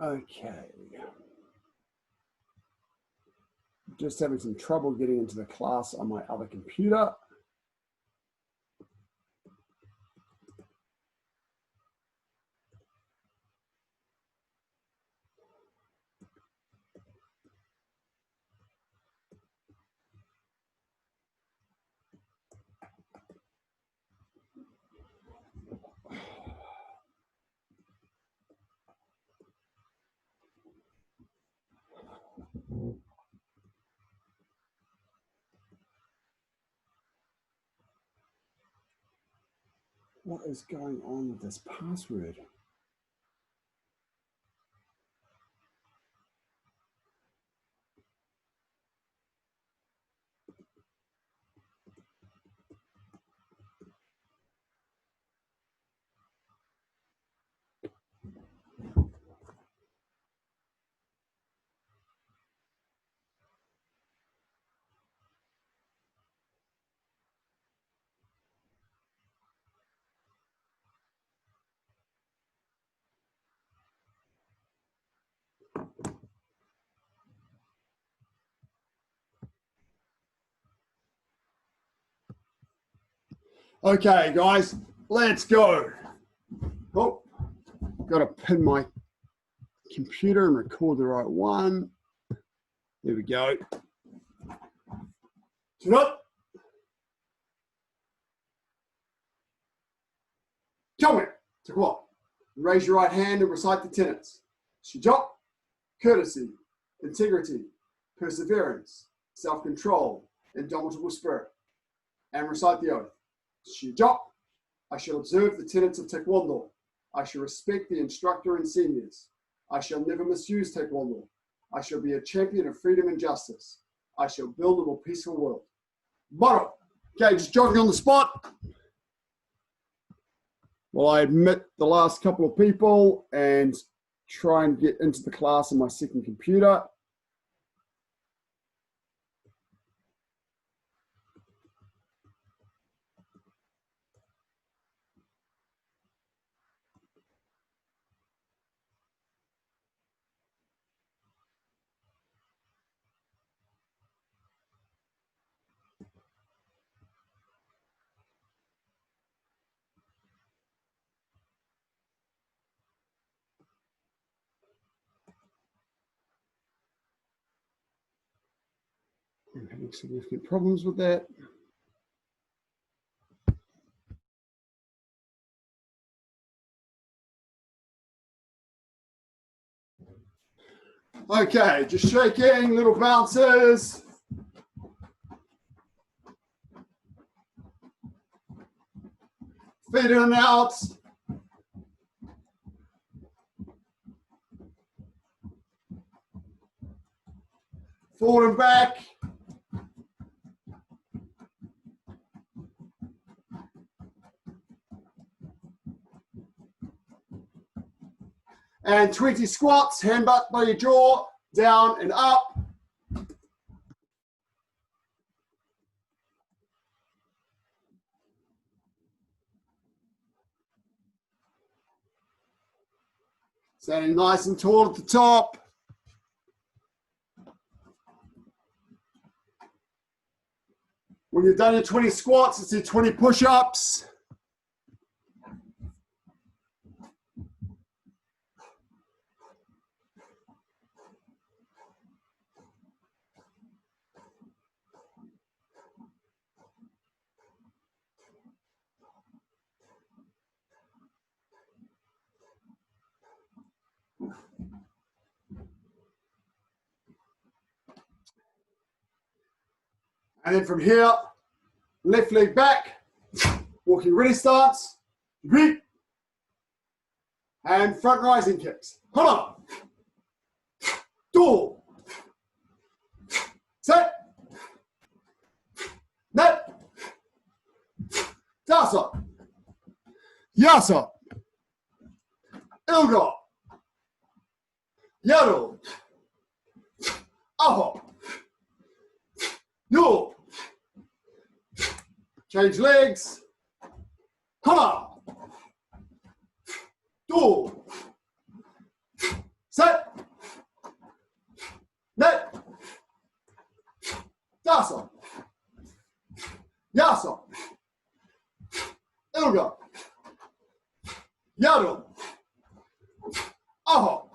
Okay. Just having some trouble getting into the class on my other computer. What is going on with this password? Okay, guys, let's go. Oh, got to pin my computer and record the right one. There we go. Turn up. Tell me, to what? Raise your right hand and recite the tenets. Shijok, courtesy, integrity, perseverance, self-control, indomitable spirit. And recite the oath. Shijok, I shall observe the tenets of Taekwondo. I shall respect the instructor and seniors. I shall never misuse Taekwondo. I shall be a champion of freedom and justice. I shall build a more peaceful world. Motto. Okay, just jogging on the spot. Well, I admit the last couple of people and try and get into the class on my second computer. I'm having significant problems with that. Okay, just shaking, little bounces. Feet in and out. Forward and back. And 20 squats, hand back by your jaw, down and up. Standing nice and tall at the top. When you've done your 20 squats, let's do 20 push-ups. And then from here, left leg back, walking ready stance, repeat, and front rising kicks. Hold on. Two. Set. Net. Tasa. Yasa. Ilga. Yaro. Aho. Yo. Change legs. Come on. Two. Set. Yasa. Yasa. Ilga. Yado. Aho.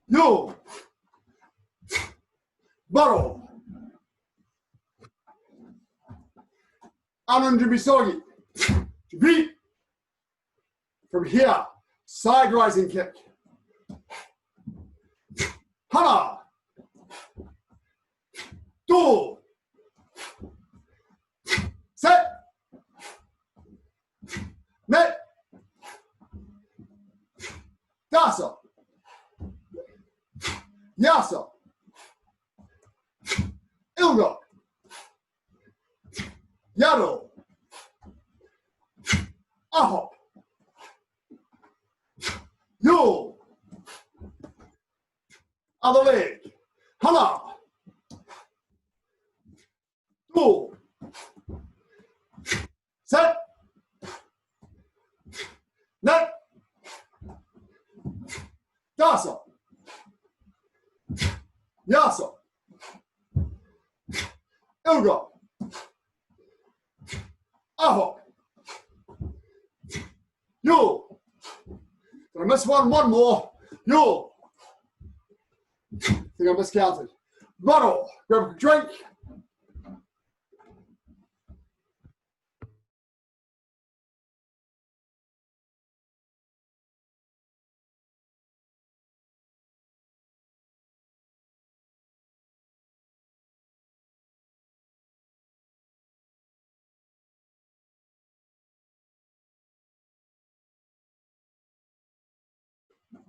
Yo. Baro. Anand Bisogi. Beat. From here, side rising kick. Hana. Do. Set. Net. Dasa. Yasa. Ilga. Yado. Aho. Yo. Other leg. Hana. Do. Set. Net. Dasa. Yasa. Ilga. Aho. Yo. Did I miss one? One more. Yo. I think I miscounted. Bottle. Grab a drink.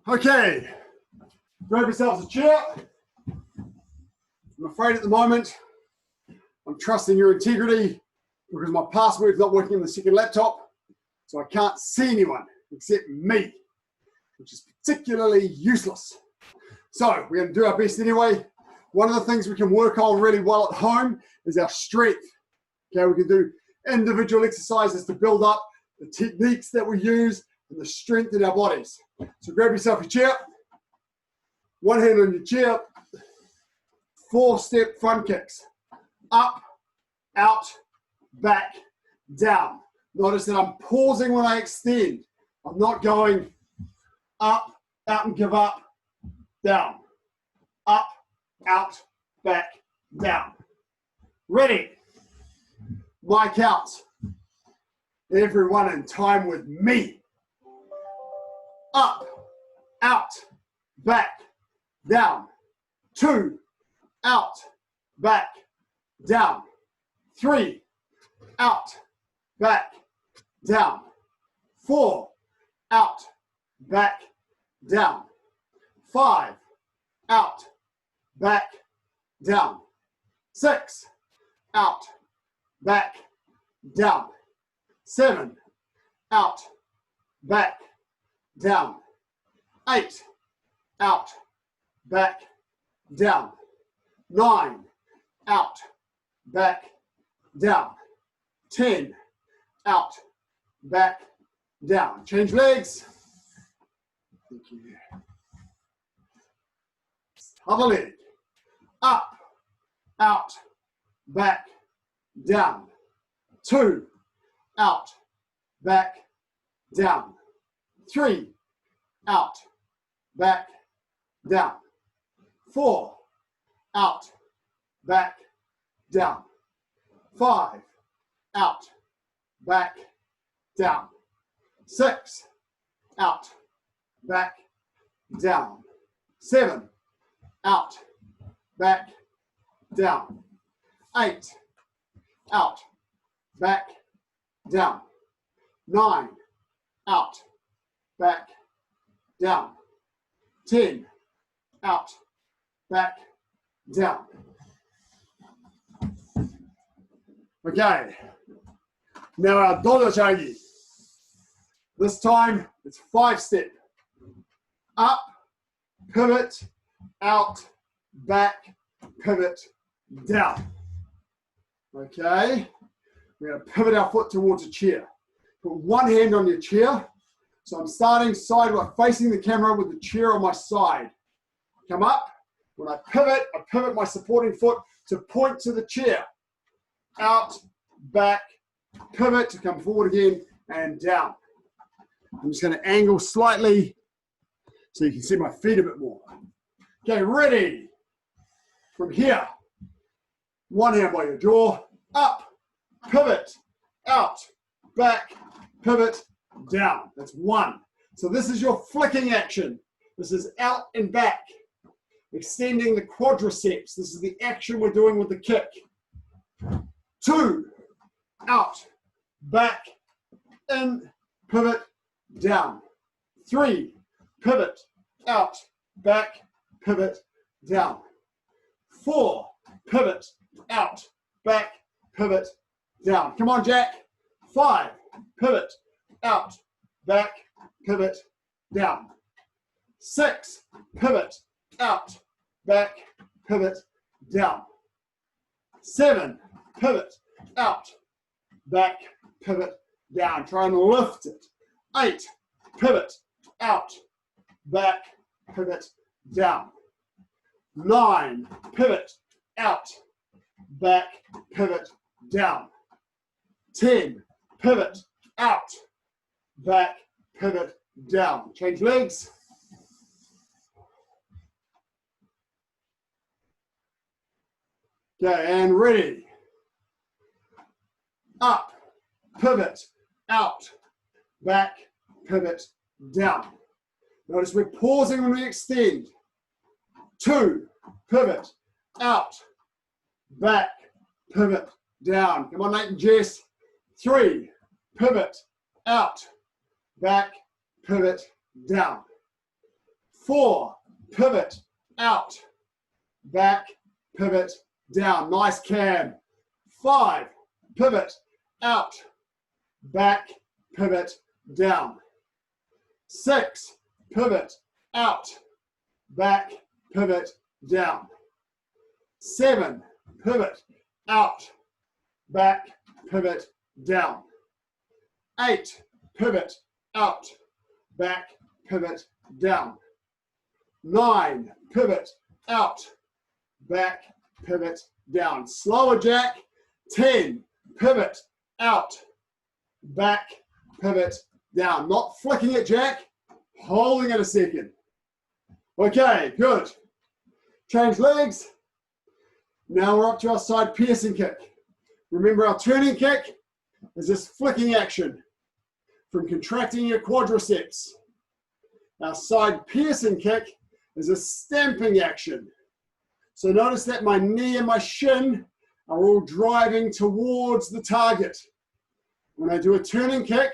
Okay, grab yourselves a chair. I'm afraid at the moment, I'm trusting your integrity because my password's not working on the second laptop, so I can't see anyone except me, which is particularly useless. So we're going to do our best anyway. One of the things we can work on really well at home is our strength. Okay, we can do individual exercises to build up the techniques that we use and the strength in our bodies. So grab yourself a chair, one hand on your chair, 4-step front kicks, up, out, back, down. Notice that I'm pausing when I extend. I'm not going up, out and give up, down, up, out, back, down. Ready? My count. Everyone in time with me. Up, out, back, down. 2, out, back, down. 3, out, back, down. 4, out, back, down. 5, out, back, down. 6, out, back, down. 7, out, back, down. 8, out, back, down. 9, out, back, down. 10, out, back, down. Change legs. Thank you. Other leg. Up, out, back, down. 2, out, back, down. 3, out, back, down. 4, out, back, down. 5, out, back, down. 6, out, back, down. 7, out, back, down. 8, out, back, down. 9, out, back, down. 10, out, back, down. Okay, now our Dodochangi. This time it's 5-step. Up, pivot, out, back, pivot, down. Okay, we're going to pivot our foot towards a chair. Put one hand on your chair. So I'm starting sideways, facing the camera with the chair on my side. Come up. When I pivot my supporting foot to point to the chair. Out, back, pivot to come forward again, and down. I'm just going to angle slightly so you can see my feet a bit more. Okay, ready. From here, one hand by your jaw, up, pivot, out, back, pivot, down. That's one. So this is your flicking action. This is out and back, extending the quadriceps. This is the action we're doing with the kick. 2, out, back, in, pivot, down. 3, pivot, out, back, pivot, down. 4, pivot, out, back, pivot, down. Come on, Jack. 5, pivot, out, back, pivot, down. 6, pivot, out, back, pivot, down. 7, pivot, out, back, pivot, down. Try and lift it. 8, pivot, out, back, pivot, down. 9, pivot, out, back, pivot, down. 10, pivot, out, back, pivot, down. Change legs. Okay, and ready. Up, pivot, out, back, pivot, down. Notice we're pausing when we extend. 2, pivot, out, back, pivot, down. Come on, Nate and Jess. 3, pivot, out, back, pivot, down. 4, pivot, out, back, pivot, down. Nice cam. 5, pivot, out, back, pivot, down. 6, pivot, out, back, pivot, down. 7, pivot, out, back, pivot, down. 8, pivot, out, back, pivot, down. 9, pivot, out, back, pivot, down. Slower, Jack. 10, pivot, out, back, pivot, down. Not flicking it, Jack. Holding it a second. Okay, good. Change legs. Now we're up to our side piercing kick. Remember, our turning kick is this flicking action from contracting your quadriceps. Our side piercing kick is a stamping action. So notice that my knee and my shin are all driving towards the target. When I do a turning kick,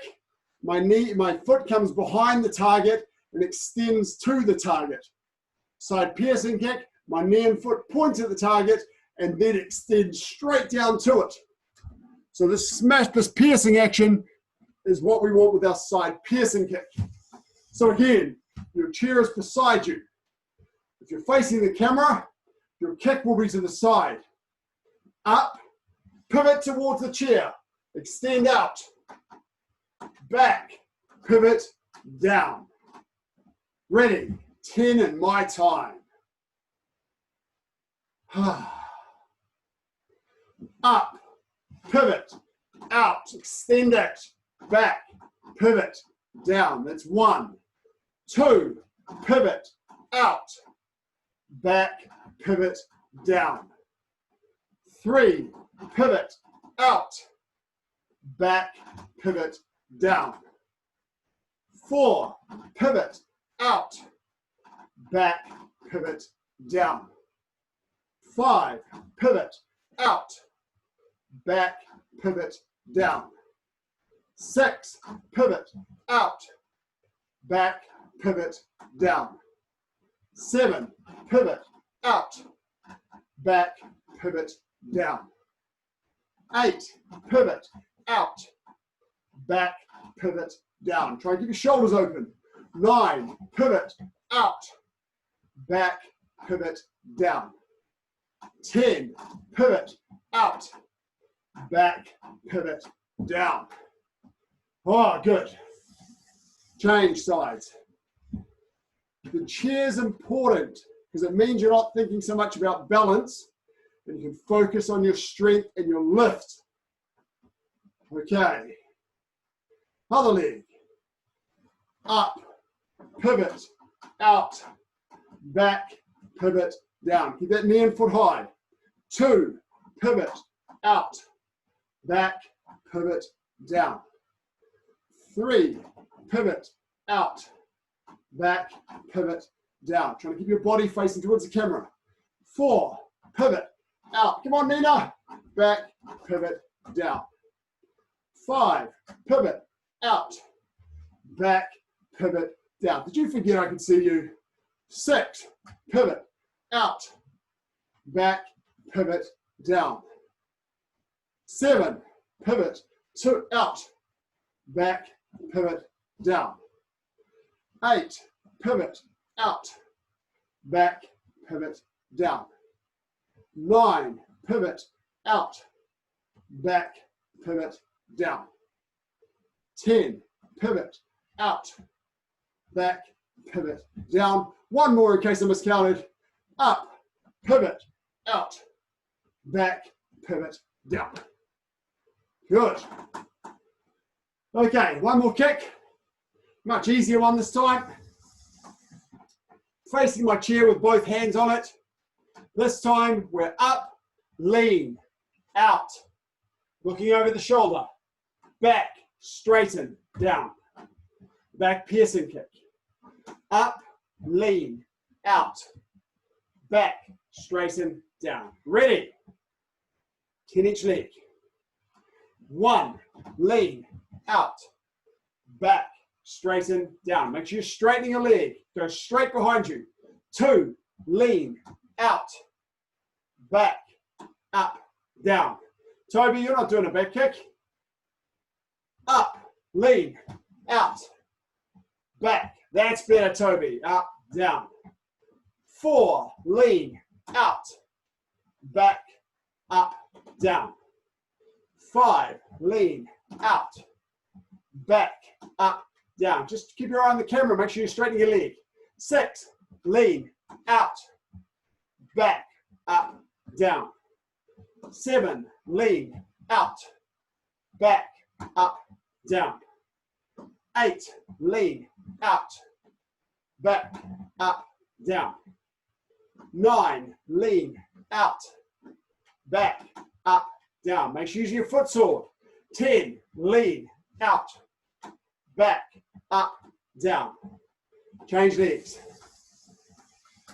my foot comes behind the target and extends to the target. Side piercing kick, my knee and foot point at the target and then extend straight down to it. So this piercing action is what we want with our side piercing kick. So again, your chair is beside you. If you're facing the camera, your kick will be to the side. Up, pivot towards the chair, extend out, back, pivot, down. Ready, 10 in my time. Up, pivot, out, extend it, back, pivot, down. That's 1. 2, pivot, out, back, pivot, down. 3, pivot, out, back, pivot, down. 4, pivot, out, back, pivot, down. 5, pivot, out, back, pivot, down. 6, pivot, out, back, pivot, down. 7, pivot, out, back, pivot, down. 8, pivot, out, back, pivot, down. Try and keep your shoulders open. 9, pivot, out, back, pivot, down. 10, pivot, out, back, pivot, down. Oh, good. Change sides. The chair's important because it means you're not thinking so much about balance And you can focus on your strength and your lift. Okay. Other leg. Up, pivot, out, back, pivot, down. Keep that knee and foot high. 2, pivot, out, back, pivot, down. 3, pivot, out, back, pivot, down. Trying to keep your body facing towards the camera. 4, pivot, out. Come on, Nina. Back, pivot, down. 5, pivot, out, back, pivot, down. Did you forget I could see you? 6, pivot, out, back, pivot, down. 7, pivot, out, back, pivot, down. 8, pivot, out, back, pivot, down. 9, pivot, out, back, pivot, down. 10, pivot, out, back, pivot, down. One more in case I miscounted. Up, pivot, out, back, pivot, down. Good. Okay, one more kick. Much easier one this time. Facing my chair with both hands on it. This time we're up, lean, out, looking over the shoulder, back, straighten, down. Back piercing kick. Up, lean, out, back, straighten, down. Ready? 10 each leg. 1, lean, out, back, straighten, down. Make sure you're straightening your leg. Go straight behind you. 2, lean, out, back, up, down. Toby, you're not doing a back kick. Up, lean, out, back. That's better, Toby. Up, down. 4, lean, out, back, up, down. 5, lean, out, back, up, down. Just keep your eye on the camera. Make sure you're straightening your leg. 6, lean, out, back, up, down. 7, lean, out, back, up, down. 8, lean, out, back, up, down. 9, lean, out, back, up, down. Make sure you use your foot sword. 10, lean, out, back, up, down. Change legs.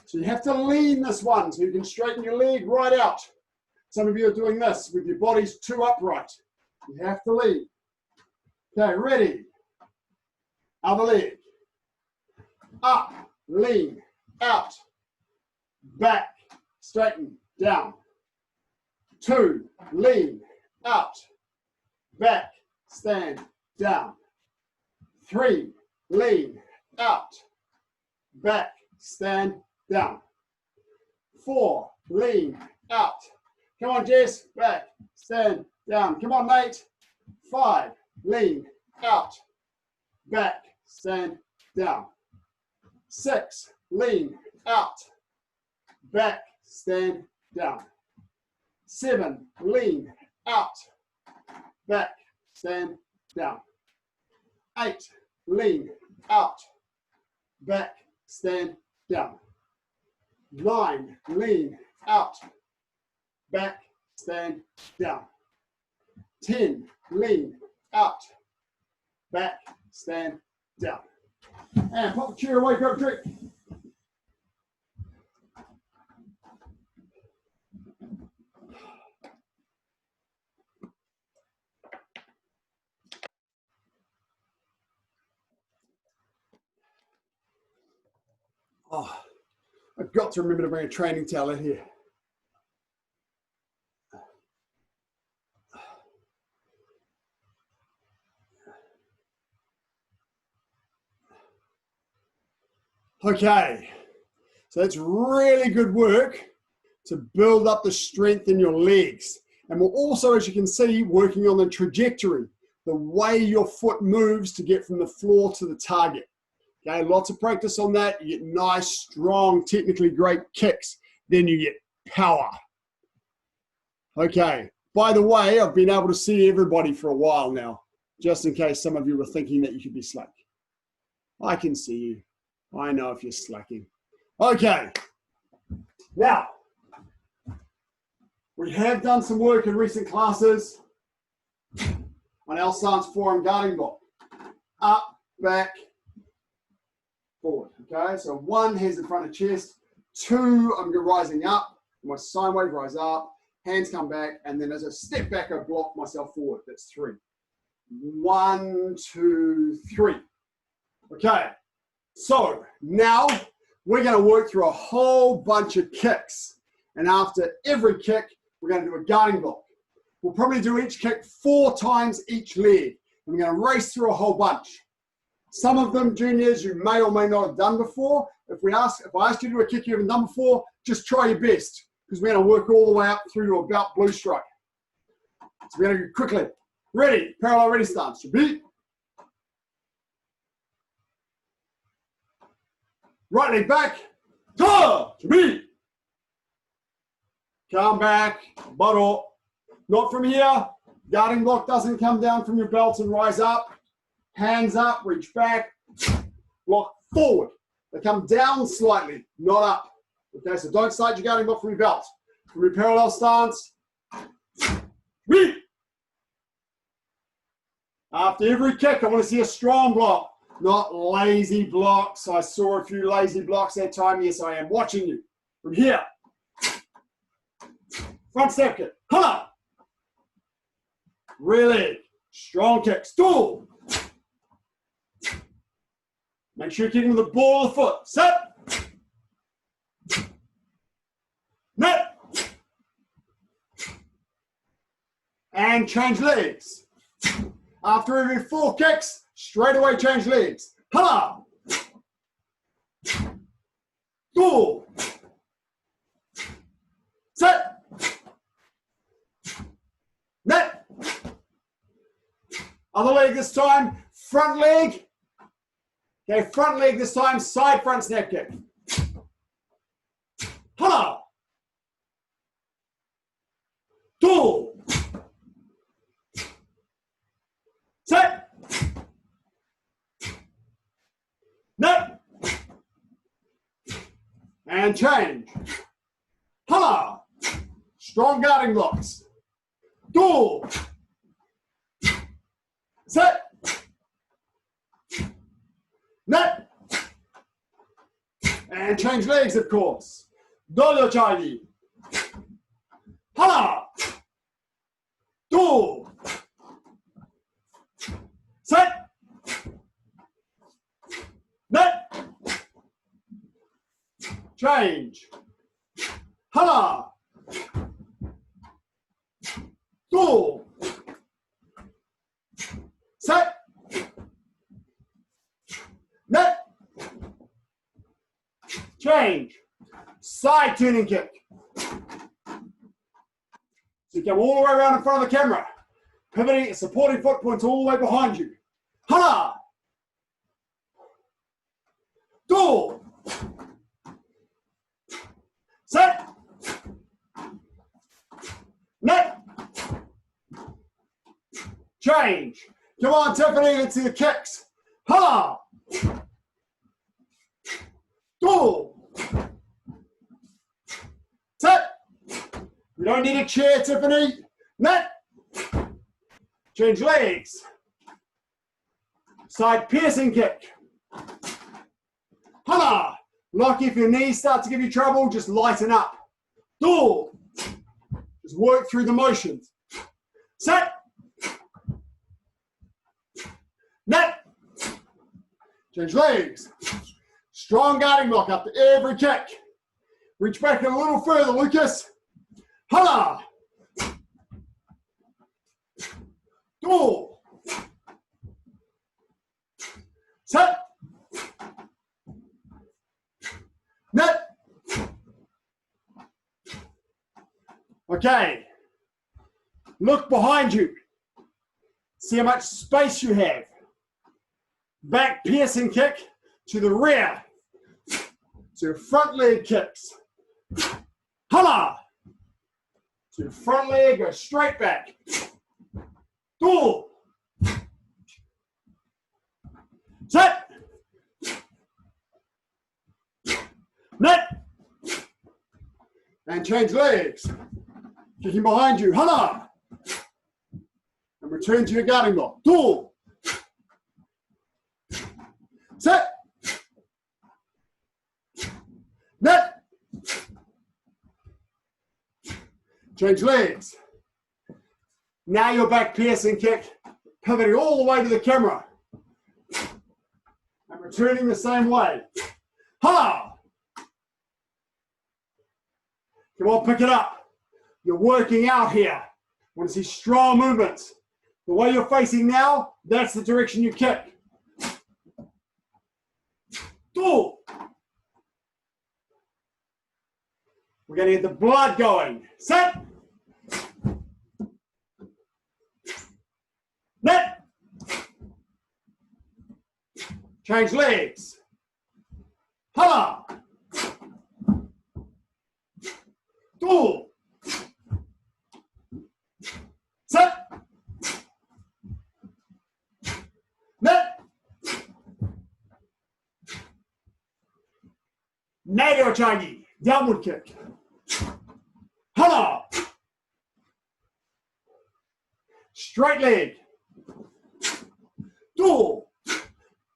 So you have to lean this one so you can straighten your leg right out. Some of you are doing this with your bodies too upright. You have to lean. Okay, ready? Other leg. Up, lean, out, back, straighten, down. 2, lean, out, back, stand, down. 3, lean, out, back, stand, down. 4, lean, out. Come on, Jess, back, stand, down. Come on, Nate. 5, lean, out, back, stand, down. 6, lean, out, back, stand, down. 7, lean, out, back, stand, down. 8, lean, out, back, stand, down. 9, lean, out, back, stand, down. 10, lean, out, back, stand, down. And pop the chair away, grab a drink. Oh, I've got to remember to bring a training towel in here. Okay, so that's really good work to build up the strength in your legs. And we're also, as you can see, working on the trajectory, the way your foot moves to get from the floor to the target. Okay, lots of practice on that. You get nice, strong, technically great kicks. Then you get power. Okay. By the way, I've been able to see everybody for a while now, just in case some of you were thinking that you could be slack. I can see you. I know if you're slacking. Okay. Now, we have done some work in recent classes on our stance forearm guarding block. Up, back, forward. Okay, so 1, hands in front of chest. 2, I'm rising up. My sine wave, rise up. Hands come back, and then as I step back, I block myself forward. That's 3. 1, 2, 3. Okay, so now we're going to work through a whole bunch of kicks. And after every kick, we're going to do a guarding block. We'll probably do each kick 4 times each leg. And we're going to race through a whole bunch. Some of them, juniors, you may or may not have done before. If I asked you to do a kick you haven't done before, just try your best, because we're going to work all the way up through to about blue strike. So we're going to go quickly. Ready, parallel ready stance. Repeat. Right leg back. Repeat. Come back, butt up. Not from here. Guarding block doesn't come down from your belt and rise up. Hands up, reach back. Block forward. They come down slightly, not up. Okay, so don't start your guarding block from your belt. From your parallel stance. Repeat. After every kick, I want to see a strong block, not lazy blocks. I saw a few lazy blocks that time. Yes, I am watching you. From here. Front step kick. Come on. Really strong kick. Stool. Make sure you're kicking with the ball of the foot. Set. Net. And change legs. After every 4 kicks, straight away change legs. Hala. Stool. Set. Net. Other leg this time, front leg. Okay, front leg this time, side front snap kick. Hala. Stool. Set. Net. And change. Hala. Strong guarding blocks. Stool. Set. Net. And change legs, of course. Dodo Charlie. Hala. Stool. Set. Net. Change. Hala. Stool. Set. Net. Change. Side turning kick. So you come all the way around in front of the camera. Pivoting, supporting foot points all the way behind you. Hala. Stool. Set. Net. Change. Come on, Tiffany, let's see the kicks. Hala. Stool. Set. You don't need a chair, Tiffany. Net. Change legs. Side piercing kick. Hala. Lock if your knees start to give you trouble, just lighten up. Stool. Just work through the motions. Set. Net. Change legs. Strong guarding block after every kick. Reach back a little further, Lucas. Hala. Stool. Set. Net. Okay. Look behind you. See how much space you have. Back piercing kick to the rear. So your front leg kicks. Hala. So your front leg goes straight back. Pull. Set. Net. And change legs. Kicking behind you. Hana. And return to your guarding block. Pull. Set. Net. Change legs. Now your back piercing kick, pivoting all the way to the camera. And returning the same way. Ha! Come on, pick it up. You're working out here. Want to see strong movements. The way you're facing now, that's the direction you kick. Two. We're going to get the blood going. Set. Net. Change legs. Ha. Two. Set. Net. Nago changi. Downward kick. Hana. Straight leg. Two.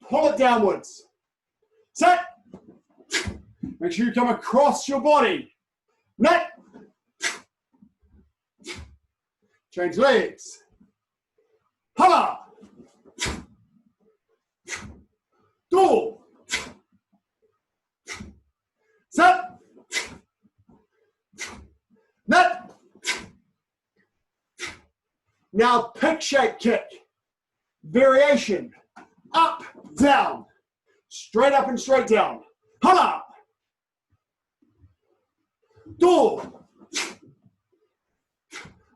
Pull it downwards. Set. Make sure you come across your body. Net. Change legs. Hana. Two. Set. Net. Now pick shape kick. Variation. Up, down. Straight up and straight down. Hana. Two.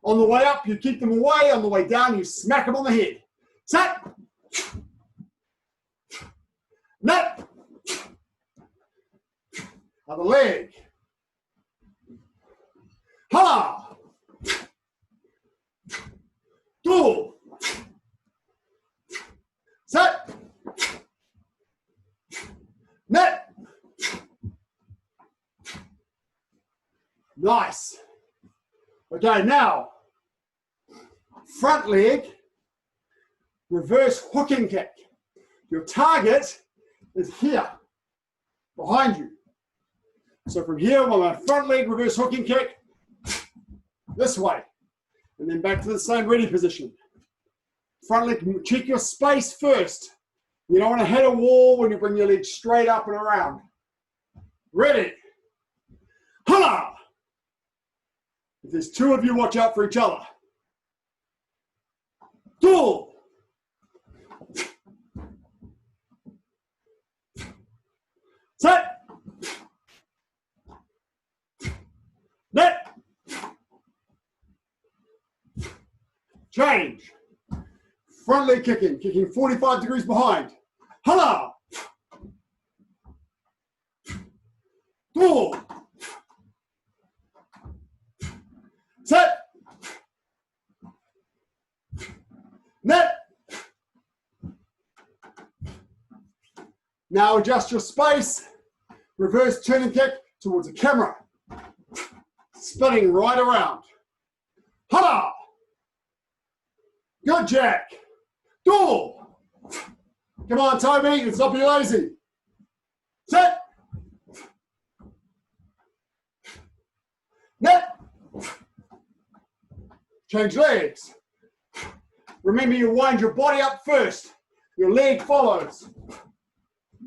On the way up, you keep them away. On the way down, you smack them on the head. Set. Net. Other leg. Ha. Two. Set. Net. Nice. Okay, now front leg, reverse hooking kick. Your target is here, behind you. So from here, on my front leg reverse hooking kick, this way, and then back to the same ready position. Front leg, check your space first. You don't want to hit a wall when you bring your leg straight up and around. Ready. Hana. If there's two of you, watch out for each other. Two. Set. Net. Change. Front leg kicking 45 degrees behind. Hana. Two. Set. Net. Now adjust your space. Reverse turning kick towards the camera. Spinning right around. Hana. Good, Jack. Two. Come on, Toby, and stop being lazy. Set. Net. Change legs. Remember, you wind your body up first. Your leg follows.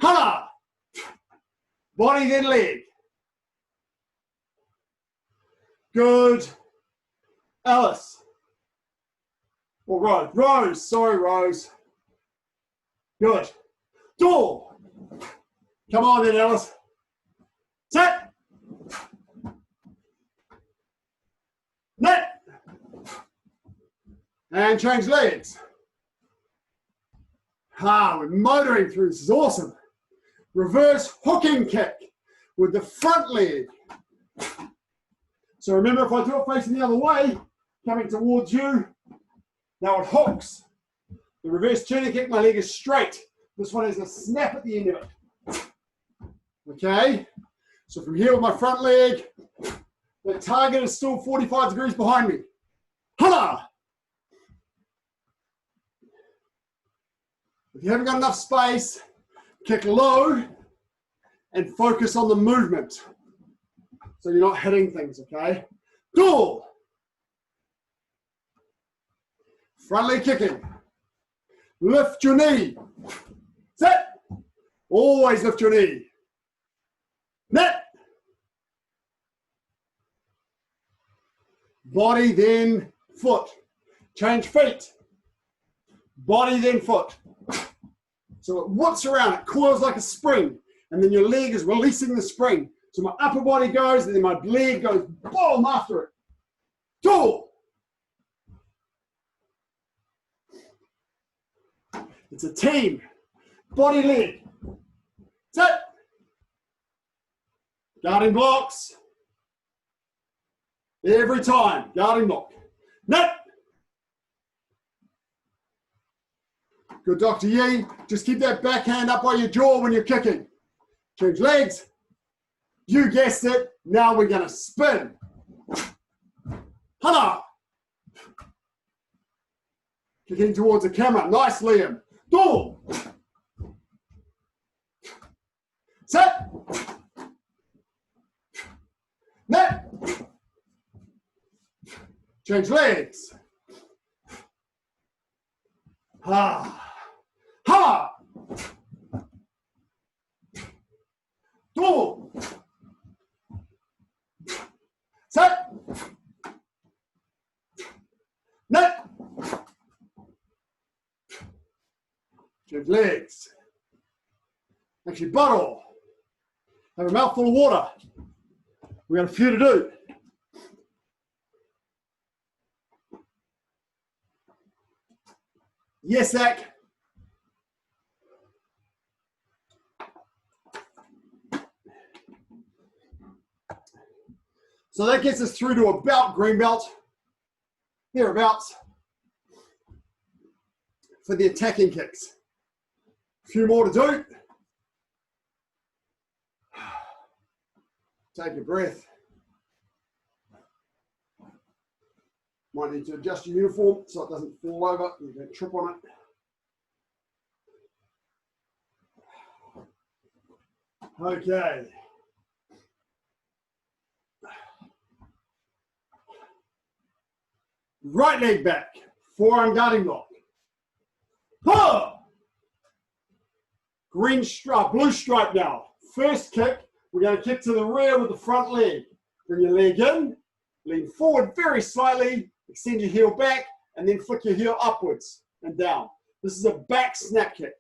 Hana. Body, then leg. Good. Alice. Or Rose. Rose. Sorry, Rose. Good. Door. Come on then, Alice. Set. Net. And change legs. We're motoring through. This is awesome. Reverse hooking kick with the front leg. So remember, if I do it facing the other way, coming towards you, now it hooks. The reverse turning kick, my leg is straight. This one has a snap at the end of it. Okay? So from here with my front leg, the target is still 45 degrees behind me. Hana! If you haven't got enough space, kick low and focus on the movement. So you're not hitting things, okay? Duel. Front leg kicking. Lift your knee. Set. Always lift your knee. Net. Body, then foot. Change feet. Body, then foot. So it whips around, it coils like a spring, and then your leg is releasing the spring. So my upper body goes, and then my leg goes boom after it. Two. It's a team. Body, leg. Set. Guarding blocks. Every time, guarding block. Net. Good, Dr. Yi. Just keep that backhand up by your jaw when you're kicking. Change legs. You guessed it. Now we're going to spin. Hana. Kicking towards the camera. Nice, Liam. Do. Set. Net. Change legs. Ha. Ha. Do. Set. Net. Change legs. Actually, bottle. Have a mouthful of water. We got a few to do. Yes, Zach. So that gets us through to about green belt, thereabouts, for the attacking kicks. A few more to do. Take a breath. Might need to adjust your uniform so it doesn't fall over. You don't trip on it. Okay. Right leg back. Forearm guarding block. Huh! Green stripe, blue stripe now. First kick, we're going to kick to the rear with the front leg. Bring your leg in, lean forward very slightly, extend your heel back, and then flick your heel upwards and down. This is a back snap kick.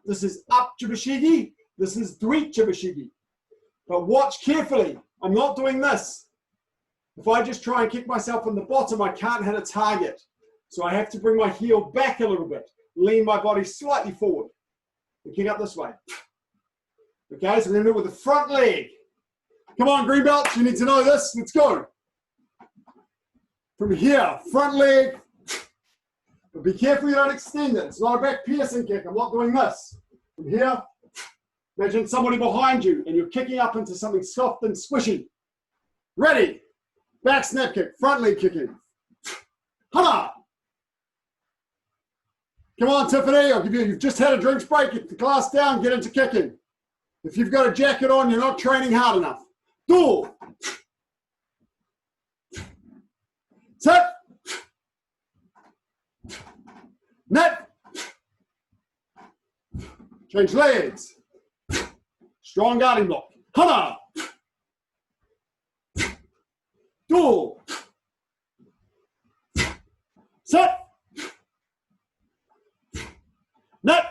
This is up chibashigi. This is dweet chibashigi. But watch carefully. I'm not doing this. If I just try and kick myself on the bottom, I can't hit a target. So I have to bring my heel back a little bit, lean my body slightly forward, and kick up this way. Okay, so we're going to do it with the front leg. Come on, green belts, you need to know this. Let's go. From here, front leg. But be careful you don't extend it. It's not a back piercing kick. I'm not doing this. From here, imagine somebody behind you and you're kicking up into something soft and squishy. Ready. Back snap kick, front leg kicking. Hana. Come on, Tiffany. I'll give you, you've just had a drinks break. Get the glass down, get into kicking. If you've got a jacket on, you're not training hard enough. Do. Set. Net. Change legs. Strong guarding block. Hana. Do. Set. Net.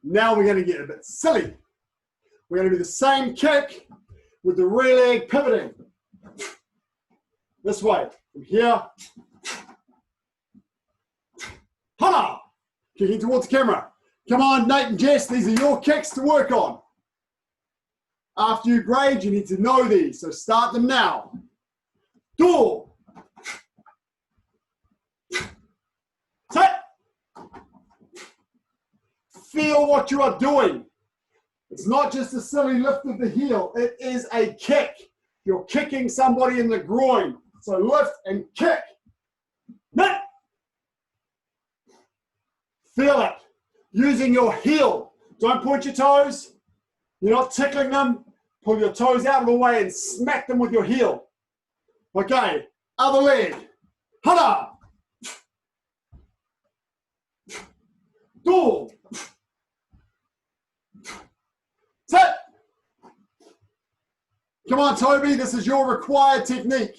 Now we're going to get a bit silly. We're going to do the same kick with the rear leg pivoting. This way. From here. Hana. Kicking towards the camera. Come on, Nate and Jess. These are your kicks to work on. After you grade, you need to know these, so start them now. Do. Set. Feel what you are doing. It's not just a silly lift of the heel, it is a kick. You're kicking somebody in the groin. So lift and kick. Net. Feel it. Using your heel. Don't point your toes. You're not tickling them. Pull your toes out of the way and smack them with your heel. Okay, other leg. Hana. Do. Set. Come on, Toby, this is your required technique.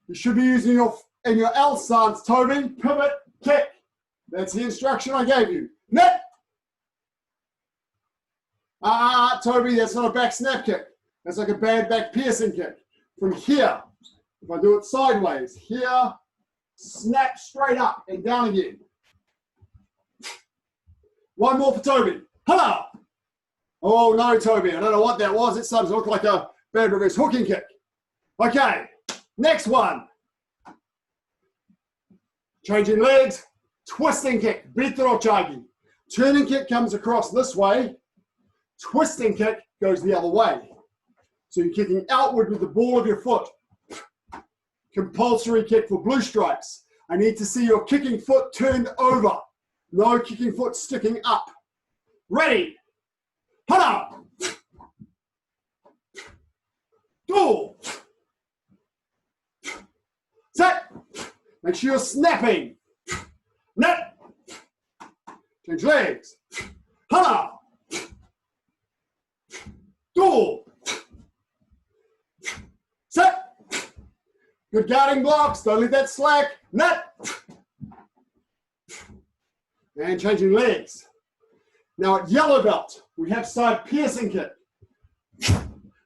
You should be using in your L stance, Toby. Pivot, kick. That's the instruction I gave you. Net. Toby, that's not a back snap kick. That's like a bad back piercing kick. From here, if I do it sideways, here, snap straight up and down again. One more for Toby. Hello. Oh no, Toby, I don't know what that was. It started to look like a bad reverse hooking kick. Okay, next one. Changing legs, twisting kick, Bitarochagi. Turning kick comes across this way. Twisting kick goes the other way. So you're kicking outward with the ball of your foot. Compulsory kick for blue stripes. I need to see your kicking foot turned over. No kicking foot sticking up. Ready. Hana. Do. Set. Make sure you're snapping. Net. Change legs. Hana. Do. Set. Good guarding blocks. Don't leave that slack. Net. And changing legs. Now at yellow belt, we have side piercing kick.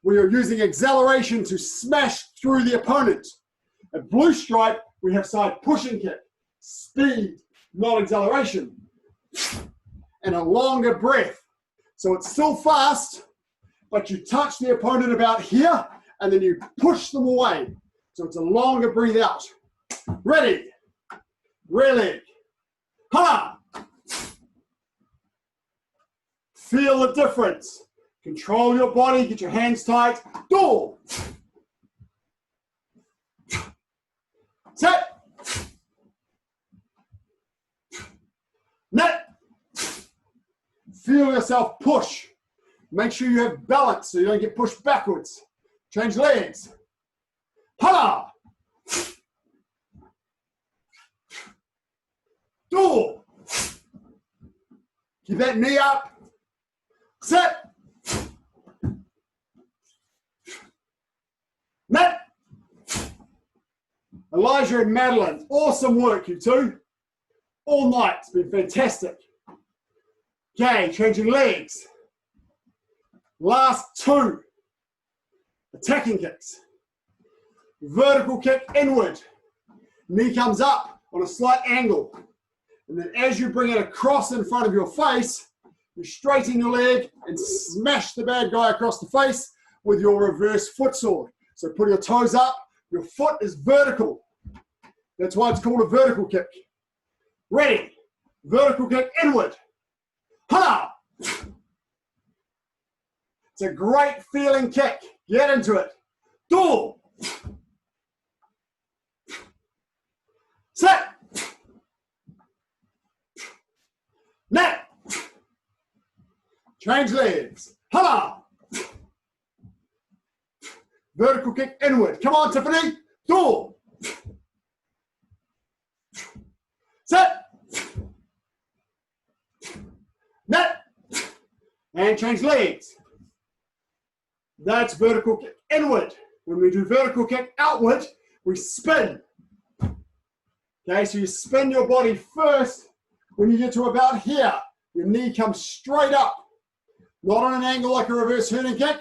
We are using acceleration to smash through the opponent. At blue stripe, we have side pushing kick. Speed, not acceleration. And a longer breath. So it's still fast, but you touch the opponent about here, and then you push them away. So it's a longer breathe out. Ready. Rear leg. Ha! Feel the difference. Control your body, get your hands tight. Do. Set. Net. Feel yourself push. Make sure you have balance so you don't get pushed backwards. Change legs. Hala. Do. Keep that knee up. Set. Net. Elijah and Madeline, awesome work, you two. All night, it's been fantastic. Okay, changing legs. Last two. Attacking kicks. Vertical kick inward. Knee comes up on a slight angle. And then as you bring it across in front of your face, you straighten your leg and smash the bad guy across the face with your reverse foot sword. So put your toes up, your foot is vertical. That's why it's called a vertical kick. Ready, vertical kick inward. Ha! It's a great feeling kick. Get into it. Do. Set. Net. Change legs. Ha! Vertical kick inward. Come on, Tiffany. Do. Set. Net. And change legs. That's vertical kick inward. When we do vertical kick outward, we spin. Okay, so you spin your body first. When you get to about here, your knee comes straight up. Not on an angle like a reverse hernia kick.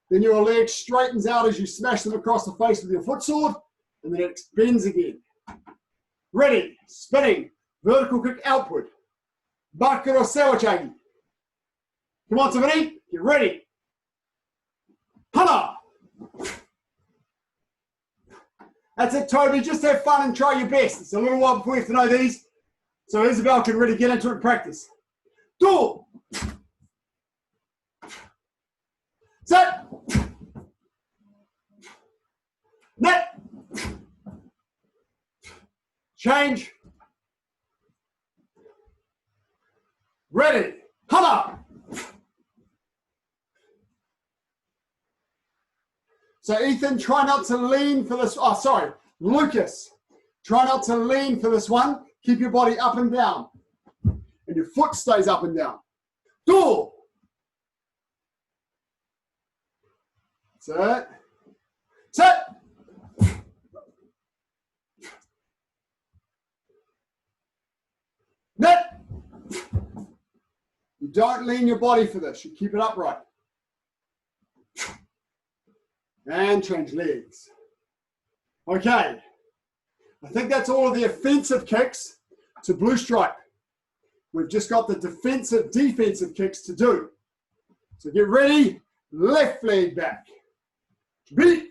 Then your leg straightens out as you smash them across the face with your foot sword, and then it bends again. Ready, spinning, vertical kick outward. Bakuro Sawachagi. Come on, Tiffany, get ready. Hana. That's it, Toby. Just have fun and try your best. It's a little while before you have to know these, so Isabel can really get into it and practice. Do. Set. Net. Change. Ready. Hana. So Ethan, try not to lean for this. Oh, sorry. Lucas, try not to lean for this one. Keep your body up and down. And your foot stays up and down. Do. Set. Set. Net. You don't lean your body for this. You keep it upright. And change legs. Okay. I think that's all of the offensive kicks to blue stripe. We've just got the defensive kicks to do. So get ready. Left leg back. Beat.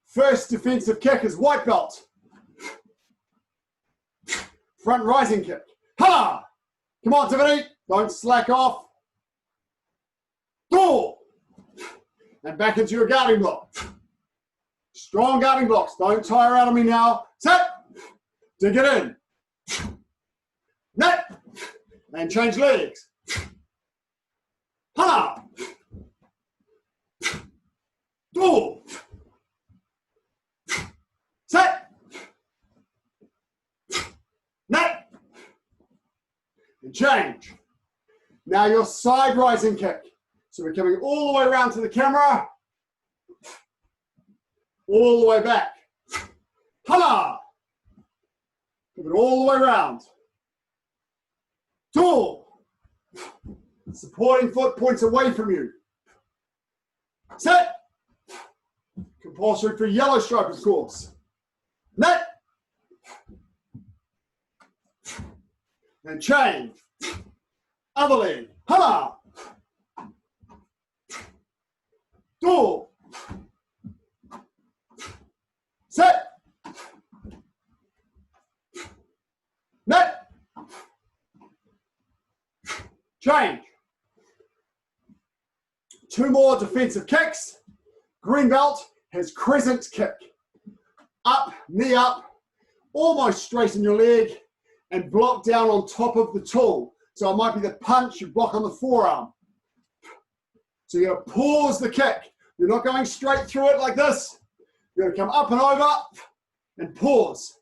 First defensive kick is white belt. Front rising kick. Ha! Come on, Tiffany. Don't slack off. Do. And back into your guarding block. Strong guarding blocks. Don't tire out on me now. Set. Dig it in. Net. And change legs. Ha. Do. Set. Net. And change. Now your side rising kick. So we're coming all the way around to the camera, all the way back. Hana! Move it all the way around. Two. Supporting foot points away from you. Set. Compulsory for yellow stripers course. Net. And change. Other leg. Hana! Do. Set. Net. Change. Two more defensive kicks. Green belt has crescent kick. Up, knee up, almost straighten your leg and block down on top of the tool. So it might be the punch you block on the forearm. So you're going to pause the kick. You're not going straight through it like this. You're going to come up and over and pause.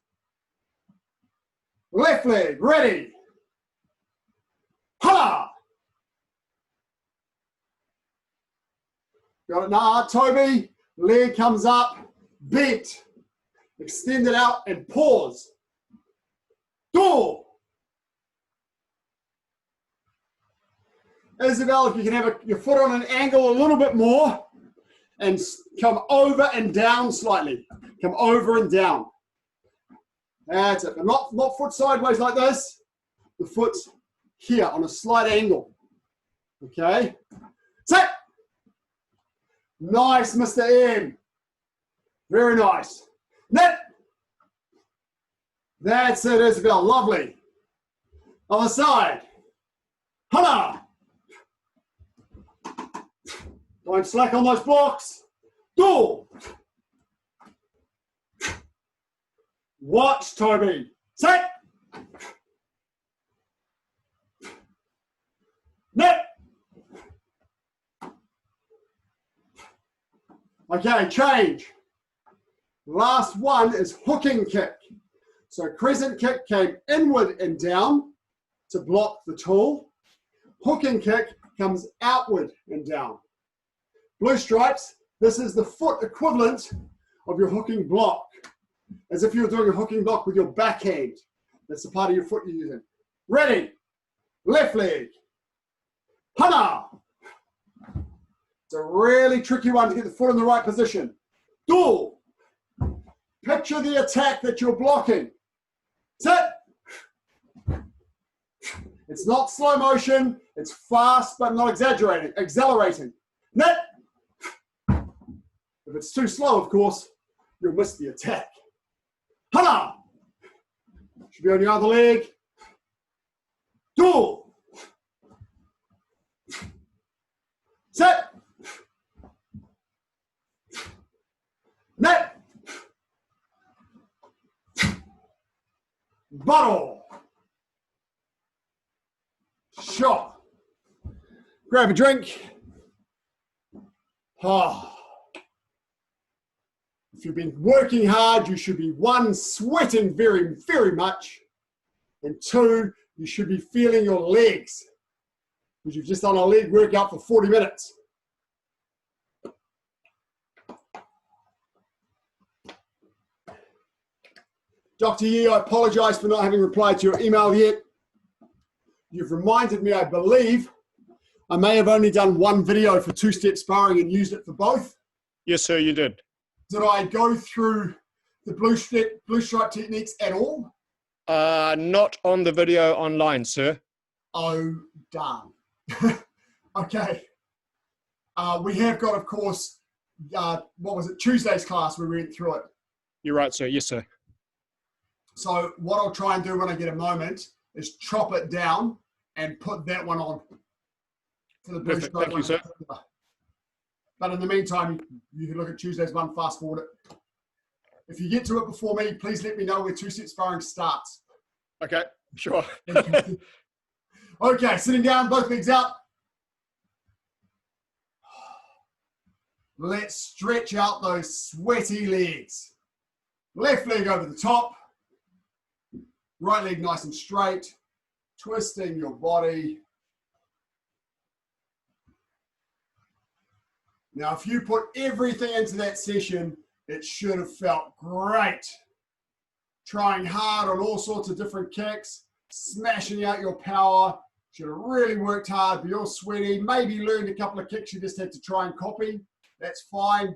Left leg, ready. Ha! Got it now, Toby. Leg comes up, bent. Extend it out and pause. Do. Isabel, if you can have your foot on an angle a little bit more and come over and down slightly. Come over and down. That's it. But not foot sideways like this. The foot's here on a slight angle. Okay? Set. Nice, Mr. M. Very nice. Net. That's it, Isabel. Lovely. On the side. Hana. Don't slack on those blocks. Do. Watch, Toby. Set. Net. Okay, change. Last one is hooking kick. So crescent kick came inward and down to block the tool. Hooking kick comes outward and down. Blue stripes, this is the foot equivalent of your hooking block. As if you were doing a hooking block with your backhand. That's the part of your foot you're using. Ready. Left leg. Hana. It's a really tricky one to get the foot in the right position. Do. Picture the attack that you're blocking. Set. It's not slow motion. It's fast, but not exaggerating. Accelerating. net. If it's too slow, of course, you'll miss the attack. Hana. Should be on your other leg. Do. Set. Net. Bottle. Shot. Grab a drink. Oh. If you've been working hard, you should be 1, sweating very, very much, and 2, you should be feeling your legs because you've just done a leg workout for 40 minutes. Dr. Yi, I apologize for not having replied to your email yet. You've reminded me, I believe, I may have only done one video for two-step sparring and used it for both. Yes, sir, you did. Did I go through the blue stripe techniques at all? Not on the video online, sir. Oh, darn. Okay. We have got, of course, what was it, Tuesday's class, we went through it. You're right, sir. Yes, sir. So what I'll try and do when I get a moment is chop it down and put that one on. For the blue Perfect. stripe Thank you, sir. But in the meantime, you can look at Tuesday's one, fast forward it. If you get to it before me, please let me know where two-step sparring starts. Okay, sure. Okay, sitting down, both legs out. Let's stretch out those sweaty legs. Left leg over the top. Right leg nice and straight. Twisting your body. Now, if you put everything into that session, it should have felt great. Trying hard on all sorts of different kicks, smashing out your power. Should have really worked hard, be all sweaty, maybe learned a couple of kicks you just had to try and copy. That's fine.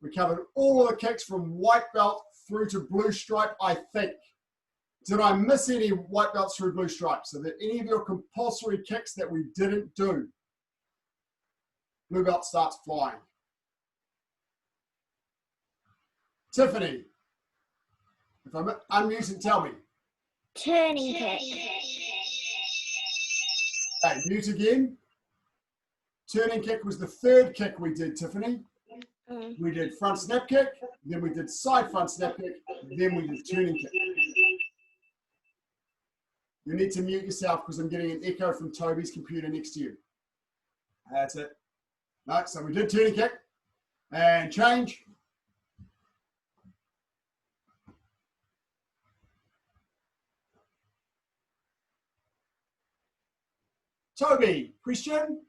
We covered all of the kicks from white belt through to blue stripe, I think. Did I miss any white belts through blue stripes? So that any of your compulsory kicks that we didn't do? Blue belt starts flying. Tiffany, if I'm unmuted, tell me. Turning kick. Okay, mute again. Turning kick was the third kick we did, Tiffany. We did front snap kick, then we did side front snap kick, then we did turning kick. You need to mute yourself because I'm getting an echo from Toby's computer next to you. That's it. No, so we did turning kick and change. Toby, question?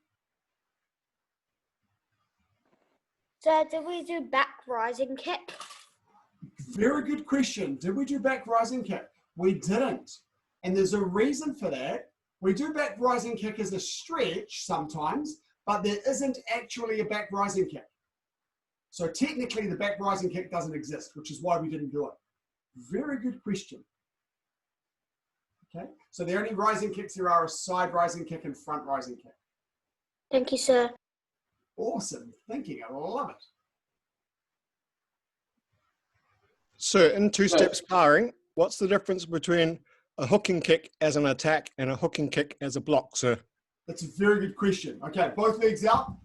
So did we do back rising kick? Very good question. Did we do back rising kick? We didn't. And there's a reason for that. We do back rising kick as a stretch sometimes, but there isn't actually a back rising kick. So technically the back rising kick doesn't exist, which is why we didn't do it. Very good question. Okay, so the only rising kicks there are a side rising kick and front rising kick. Thank you, sir. Awesome thinking, I love it. Sir, in two-step sparring, what's the difference between a hooking kick as an attack and a hooking kick as a block, sir? That's a very good question. Okay, both legs out,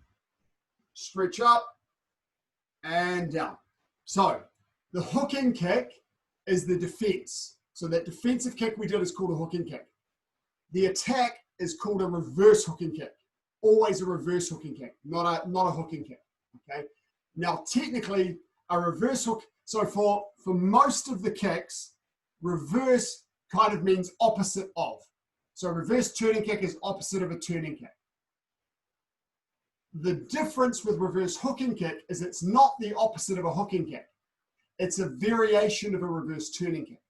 stretch up, and down. So the hooking kick is the defense. So that defensive kick we did is called a hooking kick. The attack is called a reverse hooking kick. Always a reverse hooking kick, not a hooking kick. Okay. Now technically a reverse hook. So for most of the kicks, reverse kind of means opposite of. So a reverse turning kick is opposite of a turning kick. The difference with reverse hooking kick is it's not the opposite of a hooking kick. It's a variation of a reverse turning kick.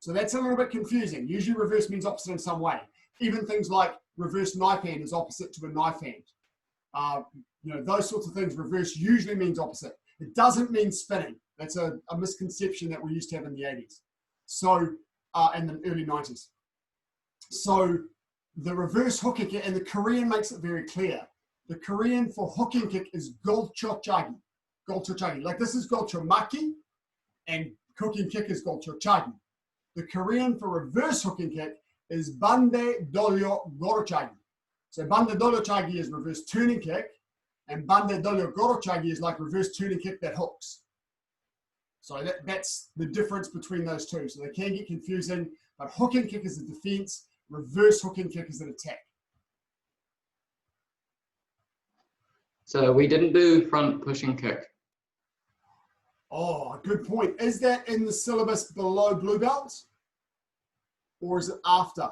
So that's a little bit confusing. Usually reverse means opposite in some way. Even things like reverse knife hand is opposite to a knife hand. Those sorts of things, reverse usually means opposite. It doesn't mean spinning. That's a misconception that we used to have in the 80s. So, and the early 90s. So the reverse hooking kick, and the Korean makes it very clear. The Korean for hooking kick is golchochagi. Golchochagi. Like this is golchomaki, and hooking kick is golchochagi. The Korean for reverse hooking kick is bande dolyo gorochagi. So bande dolyochagi is reverse turning kick, and bande dolyo gorochagi is like reverse turning kick that hooks. So that's the difference between those two. So they can get confusing, but hooking kick is a defense, reverse hooking kick is an attack. So we didn't do front pushing kick. Oh, good point. Is that in the syllabus below blue belt? Or is it after?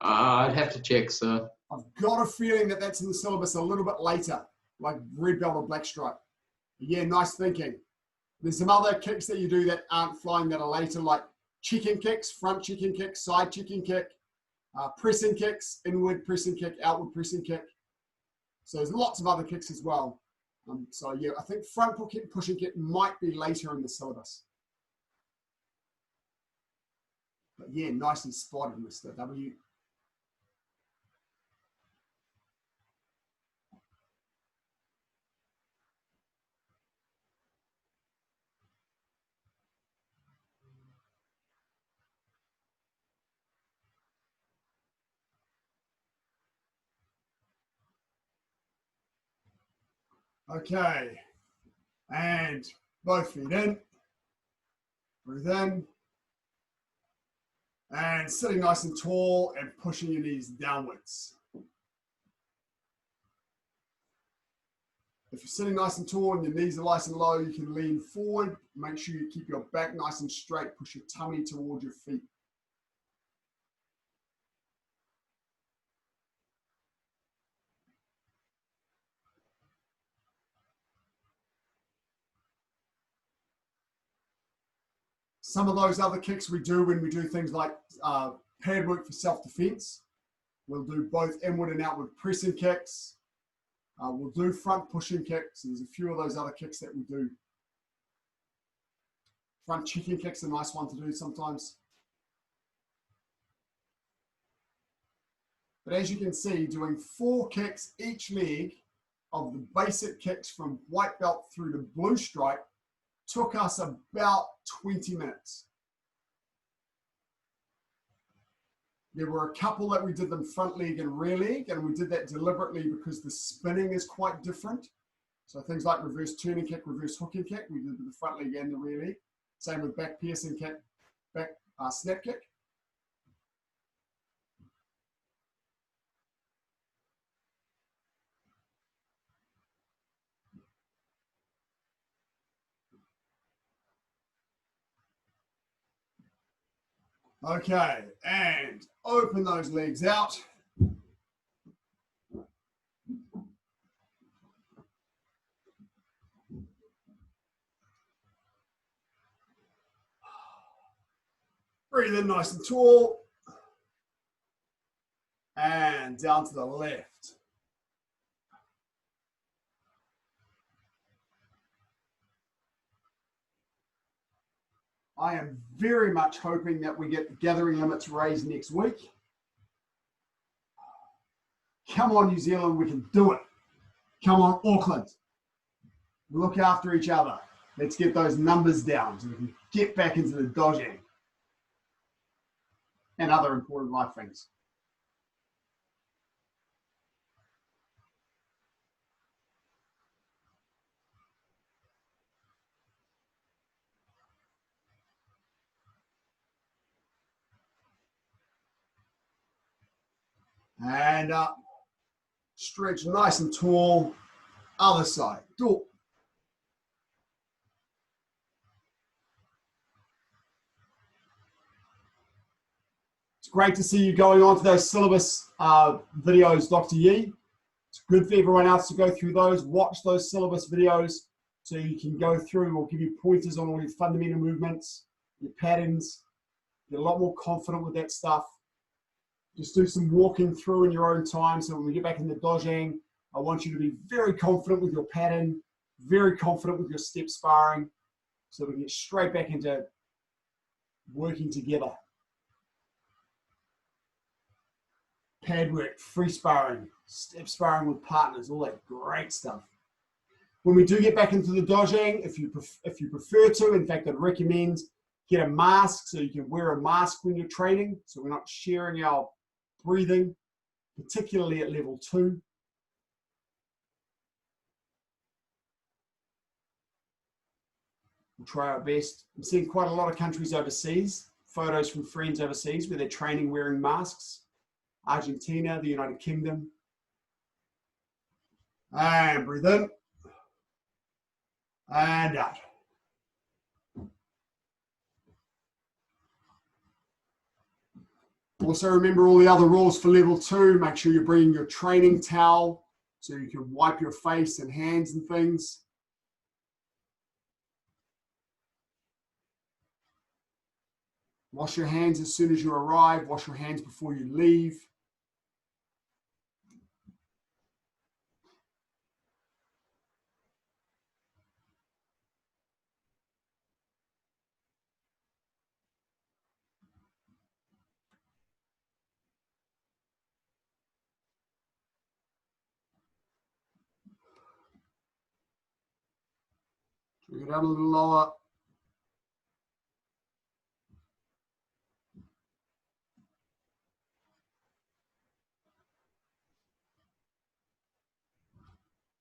I'd have to check, sir. I've got a feeling that that's in the syllabus a little bit later, like red belt or black stripe. Yeah, nice thinking. There's some other kicks that you do that aren't flying that are later, like chicken kicks, front chicken kick, side chicken kick, pressing kicks, inward pressing kick, outward pressing kick. So there's lots of other kicks as well. So yeah, I think front pushing kick might be later in the syllabus. But yeah, nicely spotted, Mr. W. Okay, and both feet in, breathe in, and sitting nice and tall and pushing your knees downwards. If you're sitting nice and tall and your knees are nice and low, you can lean forward. Make sure you keep your back nice and straight. Push your tummy towards your feet. Some of those other kicks we do when we do things like pad work for self-defense. We'll do both inward and outward pressing kicks. We'll do front pushing kicks. There's a few of those other kicks that we do. Front chicken kick's a nice one to do sometimes. But as you can see, doing 4 kicks each leg of the basic kicks from white belt through to blue stripe took us about 20 minutes. There were a couple that we did them front leg and rear leg, and we did that deliberately because the spinning is quite different. So things like reverse turning kick, reverse hooking kick, we did with the front leg and the rear leg. Same with back piercing kick, back snap kick. Okay, and open those legs out. Breathe in nice and tall. And down to the left. I am very much hoping that we get the gathering limits raised next week. Come on, New Zealand, we can do it. Come on, Auckland. Look after each other. Let's get those numbers down so we can get back into the dodging and other important life things. And up, stretch nice and tall, other side, door. It's great to see you going on to those syllabus videos, Dr. Yee. It's good for everyone else to go through those, watch those syllabus videos so you can go through or give you pointers on all your fundamental movements, your patterns, get a lot more confident with that stuff. Just do some walking through in your own time. So when we get back in the dojang, I want you to be very confident with your pattern, very confident with your step sparring, so we can get straight back into working together. pad work, free sparring, step sparring with partners, all that great stuff. When we do get back into the dojang, if you prefer to, in fact, I'd recommend get a mask so you can wear a mask when you're training, so we're not sharing our breathing, particularly at level 2. We'll try our best. I'm seeing quite a lot of countries overseas, photos from friends overseas where they're training wearing masks. Argentina, the United Kingdom. And breathe in. And out. Also remember all the other rules for level 2. Make sure you're bringing your training towel so you can wipe your face and hands and things. Wash your hands as soon as you arrive. Wash your hands before you leave. Bring it down a little lower.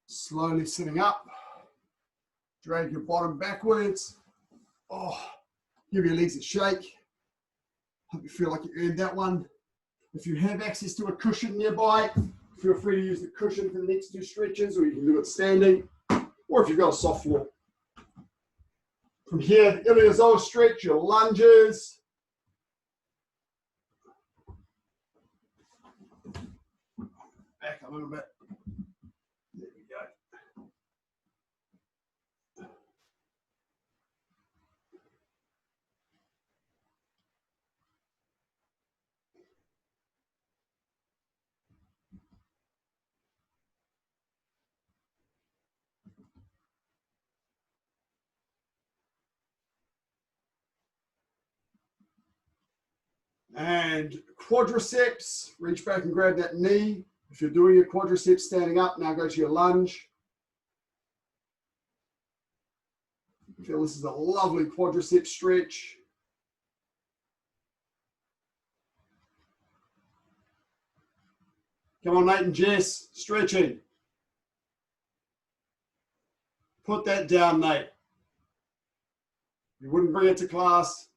Slowly sitting up. Drag your bottom backwards. Oh, give your legs a shake. Hope you feel like you earned that one. If you have access to a cushion nearby, feel free to use the cushion for the next 2 stretches, or you can do it standing, or if you've got a soft floor. From here, the iliopsoas stretch, your lunges. Back a little bit. There we go. And quadriceps, reach back and grab that knee. If you're doing your quadriceps standing up, now go to your lunge. Feel this is a lovely quadricep stretch. Come on, Nate and Jess, stretching. Put that down, Nate. You wouldn't bring it to class.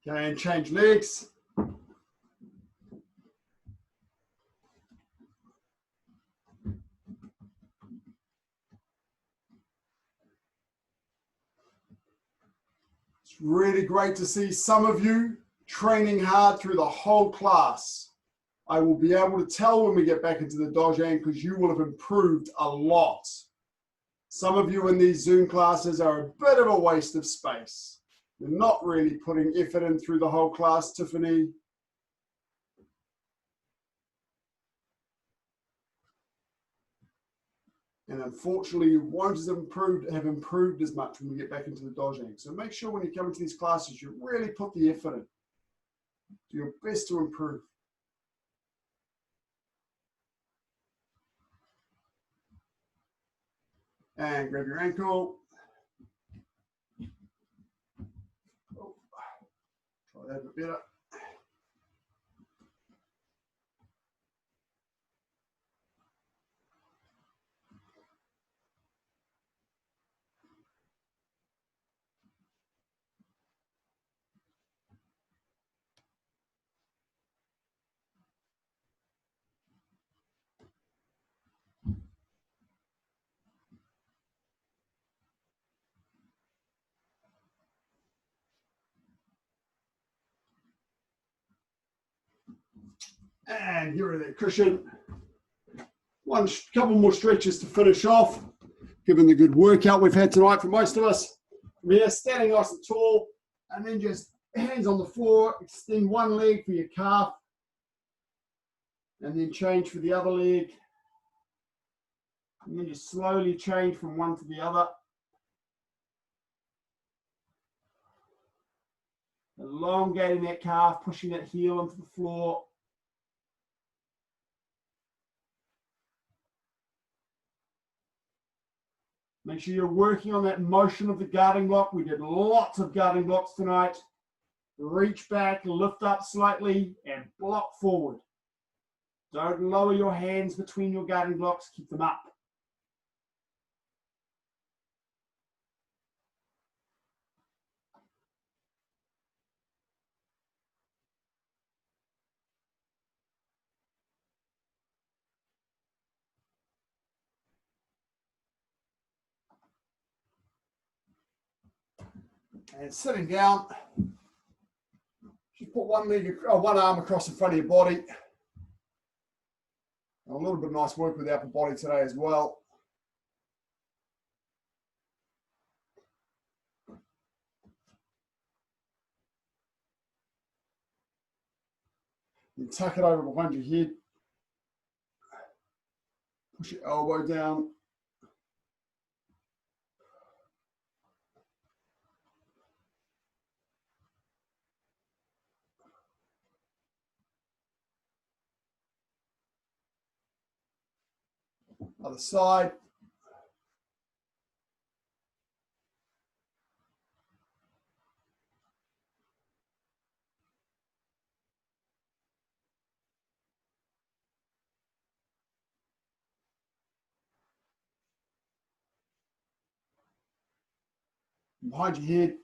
Okay, and change legs. It's really great to see some of you training hard through the whole class. I will be able to tell when we get back into the dojang because you will have improved a lot. Some of you in these Zoom classes are a bit of a waste of space. You're not really putting effort in through the whole class, Tiffany. And unfortunately, you won't have improved as much when we get back into the dojang. So make sure when you come into these classes, you really put the effort in. Do your best to improve. And grab your ankle. Oh, try that a bit better. And here are the cushion. Couple more stretches to finish off, given the good workout we've had tonight for most of us. From here, standing nice and tall, and then just hands on the floor, extend one leg for your calf, and then change for the other leg. And then you slowly change from one to the other. Elongating that calf, pushing that heel into the floor. Make sure you're working on that motion of the guarding block. We did lots of guarding blocks tonight. Reach back, lift up slightly, and block forward. Don't lower your hands between your guarding blocks. Keep them up. And sitting down, just put one arm across the front of your body. A little bit of nice work with the upper body today as well. And tuck it over behind your head. Push your elbow down. Other side. Behind your head.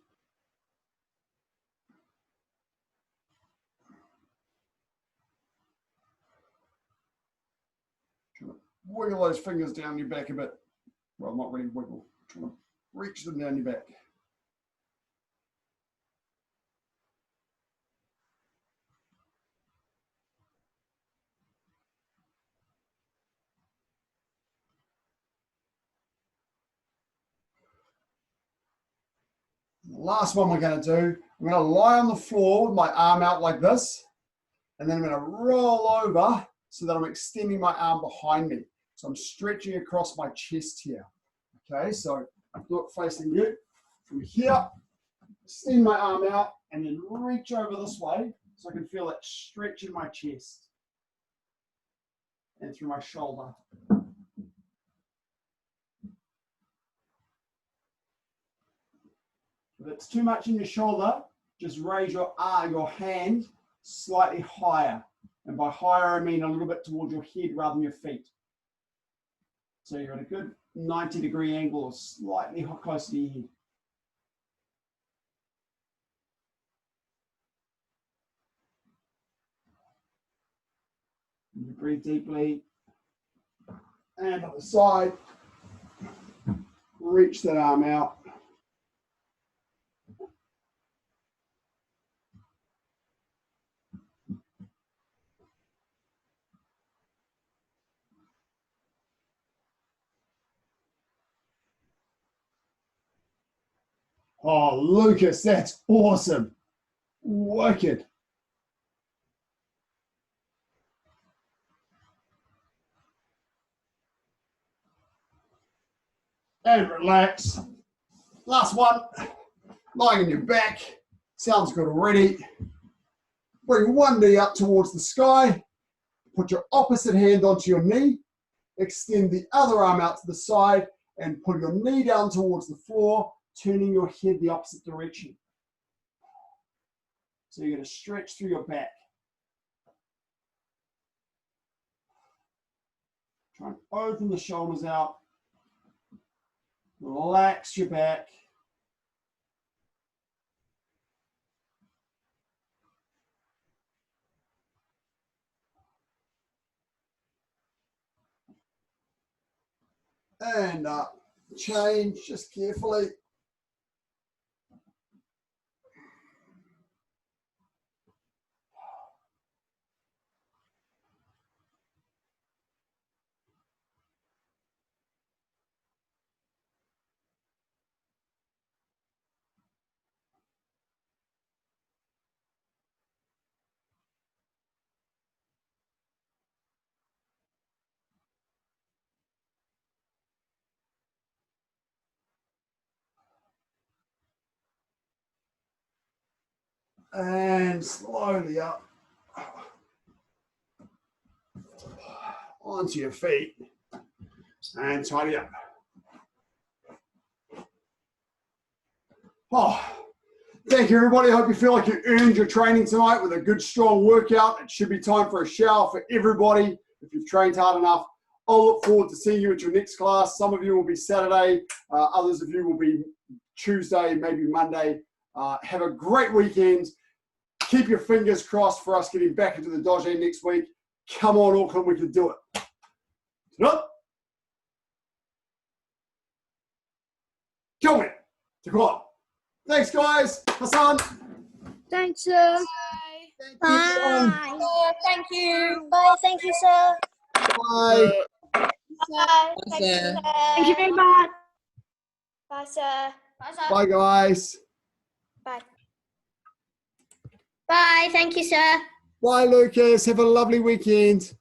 Wiggle those fingers down your back a bit. Well, not really wiggle. Trying to reach them down your back. The last one we're going to do, I'm going to lie on the floor with my arm out like this, and then I'm going to roll over so that I'm extending my arm behind me. So I'm stretching across my chest here. Okay, so I do it facing you. From here, extend my arm out, and then reach over this way so I can feel that stretch in my chest and through my shoulder. If it's too much in your shoulder, just raise your hand slightly higher. And by higher, I mean a little bit towards your head rather than your feet. So you're at a good 90-degree angle or slightly closer to your head. And you breathe deeply. And on the side, reach that arm out. Oh, Lucas, that's awesome. Wicked. And relax. Last one. Lying on your back. Sounds good already. Bring one knee up towards the sky. Put your opposite hand onto your knee. Extend the other arm out to the side and put your knee down towards the floor, turning your head the opposite direction. So you're going to stretch through your back. Try and open the shoulders out. Relax your back. And change just carefully. And slowly up. Onto your feet. And tidy up. Oh, thank you, everybody. I hope you feel like you earned your training tonight with a good, strong workout. It should be time for a shower for everybody if you've trained hard enough. I'll look forward to seeing you at your next class. Some of you will be Saturday. Others of you will be Tuesday, maybe Monday. Have a great weekend. Keep your fingers crossed for us getting back into the dojo next week. Come on, Auckland, we can do it. Up. Kill me. Come on. Thanks, guys. Hassan. Thanks, sir. Bye. Thank you. Bye. Thank you, sir. Bye. Bye. Thank you, sir. Thank you very much. Bye, sir. Bye, sir. Bye, guys. Bye. Bye. Thank you, sir. Bye, Lucas. Have a lovely weekend.